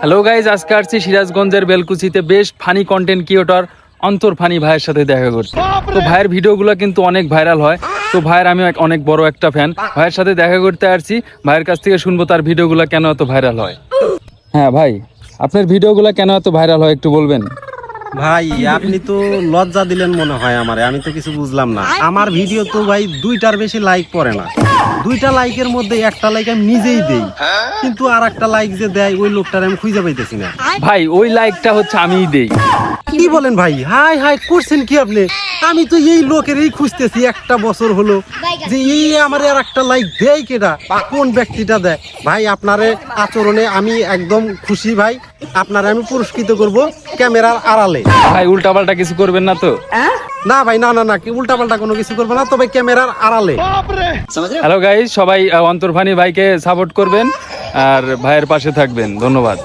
Hello guys, আজকে আসছি সিরাজগঞ্জের বেলকুচিতে বেশ ফানি কন্টেন্ট ক্রিয়েটর অন্তর ফানি ভাইয়ের সাথে দেখা করছি। তো ভাইয়ের ভিডিওগুলো কিন্তু অনেক ভাইরাল হয়। তো ভাইয়ের আমি অনেক বড় একটা ফ্যান। ভাইয়ের সাথে দেখা করতে আসছি, ভাইয়ের কাছ থেকে শুনবো তার ভিডিওগুলো কেন এত ভাইরাল হয়। হ্যাঁ ভাই, আপনার ভিডিওগুলো কেন এত ভাইরাল হয় একটু বলবেন? ভাই আপনি তো লজ্জা দিলেন মনে হয় আমারে, আমি তো কিছু বুঝলাম না। আমার ভিডিও তো ভাই 2টার বেশি লাইক পড়ে না। 2টা লাইকের মধ্যে একটা লাইক আমি নিজেই দেই, কিন্তু আর একটা লাইক যে দেয় ওই লোকটার আমি খুঁজে পাইতেছি না। ভাই ওই লাইকটা হচ্ছে আমিই দেই। কি বলেন ভাই? হাই হাই করছেন কি আপনি? আমি তো এই লোকেরই খুঁজতেছি একটা বছর হলো, যে এই আমার আর একটা লাইক দেয় কেডা, কোন ব্যক্তিটা দেয়। ভাই আপনারে আচরণে আমি একদম খুশি ভাই, আপনারে আমি পুরস্কৃত করব ক্যামেরার আড়ালে। ভাই উল্টাপাল্টা কিছু করবেন না তো? না ভাই, না না না, কি উল্টাপাল্টা কোনো কিছু করবে না, তবে ক্যামেরার আড়ালে। হ্যালো গাইজ, সবাই অন্তর ফানি ভাইকে সাপোর্ট করবেন আর ভাইয়ের পাশে থাকবেন। ধন্যবাদ।